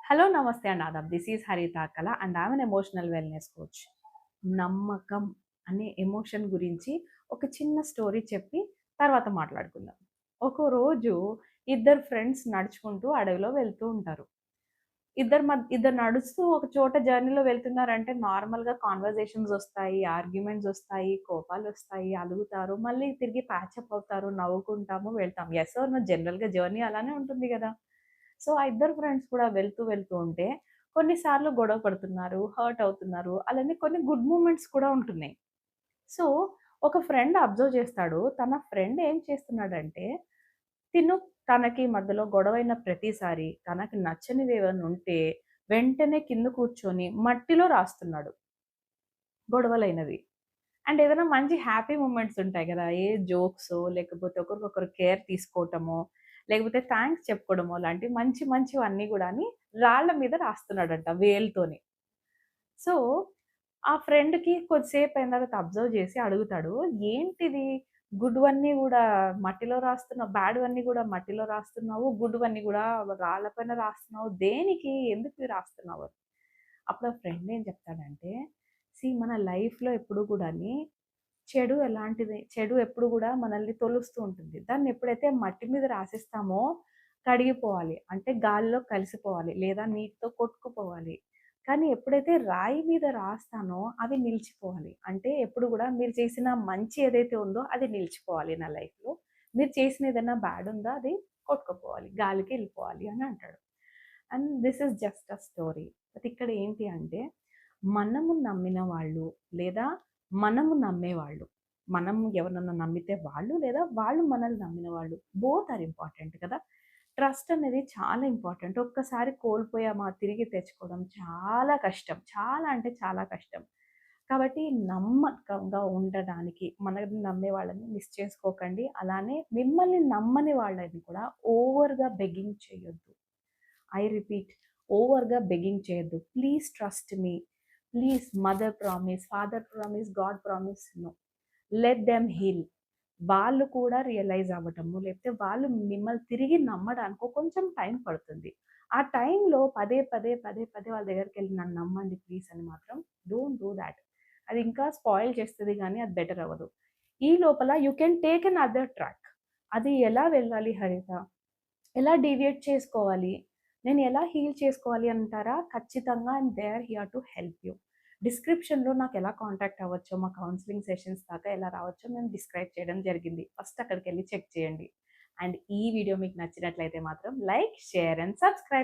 Hello నమస్తే and Aadab. This is హరిత కళ and I'm N emotional wellness coach. నమ్మకం అనే ఎమోషన్ గురించి ఒక చిన్న స్టోరీ చెప్పి తర్వాత మాట్లాడుకుందాం. ఒక రోజు ఇద్దరు ఫ్రెండ్స్ నడుచుకుంటూ అడవిలో వెళ్తూ ఉంటారు. ఇద్దరు నడుస్తూ ఒక చోట జర్నీలో వెళ్తున్నారంటే నార్మల్‌గా కాన్వర్జేషన్స్ ఒస్తాయి, ఆర్గ్యుమెంట్స్ ఒస్తాయి, కోపాలొస్తాయి, అలుగుతారు, మళ్ళీ తిరిగి ప్యాచప్ అవుతారు, నవ్వుకుంటాము, వెళ్తాం. యెస్ ఆర్ నో జనరల్‌గా జర్నీ అలానే ఉంటుంది గదా! సో, ఆ ఇద్దరు ఫ్రెండ్స్ కూడా వెళ్తూ ఉంటే కొన్నిసార్లు గొడవ పడుతున్నారు, హర్ట్ అవుతున్నారు. అలానే కొన్ని గుడ్ మూమెంట్స్ కూడా ఉంటున్నాయి. సో, ఒక ఫ్రెండ్ అబ్జర్వ్ చేస్తాడు. తన ఫ్రెండ్ ఏం చేస్తున్నాడంటే, తిను తనకి మధ్యలో గొడవైన ప్రతిసారి తనకి నచ్చనివేవన్నా ఉంటే వెంటనే కింద కూర్చొని మట్టిలో రాస్తున్నాడు గొడవలైనవి. అండ్ ఏదైనా మంచి హ్యాపీ మూమెంట్స్ ఉంటాయి గదా! ఏ జోక్సో, లేకపోతే ఒకరికొకరు కేర్ తీసుకోవటమో, లేకపోతే థాంక్స్ చెప్పుకోవడమో లాంటి మంచివన్నీ గూడాని రాళ్ళ మీద రాస్తున్నాడంట వేలుతోని. సో, ఆ ఫ్రెండ్‌కి కొద్దిసేపయిన తర్వాత అబ్జర్వ్ చేసి అడుగుతాడు. "ఏంటిది గుడ్‌వన్నీ గూడా మట్టిలో రాస్తున్నావు, బ్యాడ్‌వన్నీ గూడా మట్టిలో రాస్తున్నావు, గుడ్‌వన్నీ గూడా రాళ్ళ పైన రాస్తున్నావు. దేనికి? ఎందుకు ఇవి రాస్తున్నావు?" అని. అప్పుడు ఆ ఫ్రెండ్ ఏం చెప్తాడంటే, మన లైఫ్‌లో ఎప్పుడు గూడాని చెడు ఎప్పుడు గూడా మనల్ని తొలుస్తూ ఉంటుంది. దాన్ని ఎప్పుడైతే మట్టి మీద రాసేస్తామో కడిగిపోవాలి. అంటే గాలిలో కలిసిపోవాలి. లేదా నీటితో కొట్టుకుపోవాలి. కానీ ఎప్పుడైతే రాయి మీద రాస్తానో అవి నిలిచిపోవాలి. అంటే ఎప్పుడు గూడా మీరు చేసిన మంచి ఏదైతే ఉందో అది నిలిచిపోవాలి నా లైఫ్‌లో. మీరు చేసిన ఏదైనా బ్యాడ్ ఉందా అది కొట్టుకుపోవాలి. గాలికి ఎళ్ళిపోవాలి అని అంటాడు. And this is just a story. But ఇక్కడ ఏంటి అంటే మనము నమ్మిన వాళ్ళు లేదా మనము నమ్మేవాళ్ళు. మనం ఎవరినన్నా నమ్మితే వాళ్ళు లేదా వాళ్ళు మనల్ని నమ్మిన వాళ్ళు. బోత్ ఆర్ ఇంపార్టెంట్ కదా! ట్రస్ట్ అనేది చాలా ఇంపార్టెంట్. ఒక్కసారి కోల్పోయామా తిరిగి తెచ్చుకోవడం చాలా కష్టం. చాలా అంటే చాలా కష్టం. కాబట్టి నమ్మకంగా ఉండడానికి మనల్ని నమ్మే వాళ్ళని మిస్ చేసుకోకండి. అలానే మిమ్మల్ని నమ్మని వాళ్ళని కూడా ఓవర్‌గా బెగ్గింగ్ చేయొద్దు. ఐ రిపీట్, ఓవర్‌గా బెగ్గింగ్ చేయొద్దు. Please trust me. Please mother promise, father promise, God promise no. Let them heal. వాళ్ళు కూడా రియలైజ్ అవ్వటము, లేకపోతే వాళ్ళు మిమ్మల్ని తిరిగి నమ్మడానికో కొంచెం టైం పడుతుంది. ఆ టైంలో పదే వాళ్ళ దగ్గరికెళ్ళి నన్ను నమ్మండి ప్లీజ్ అని మాత్రం డోంట్ డూ థాట్. అది ఇంకా స్పాయిల్ చేస్తది గానీ అది బెటర్ అవ్వదు. ఈ లోపల you can take another track. అది ఎలా వెళ్ళాలి హరిత? ఎలా డీవియేట్ చేసుకోవాలి? నేను ఎలా హీల్ చేసుకోవాలి అంటారా? ఖచ్చితంగా I'm there here to help you. డిస్క్రిప్షన్‌లో నాకెలా కాంటాక్ట్ అవ్వచ్చో, మా కౌన్సెలింగ్ సెషన్స్ దాకా ఎలా రావచ్చో నేను డిస్క్రైబ్ చేయడం జరిగింది. ఫస్ట్ అక్కడికెళ్లి చెక్ చేయండి. అండ్ ఈ వీడియో మీకు నచ్చినట్లయితే మాత్రం లైక్, షేర్ అండ్ సబ్స్క్రైబ్.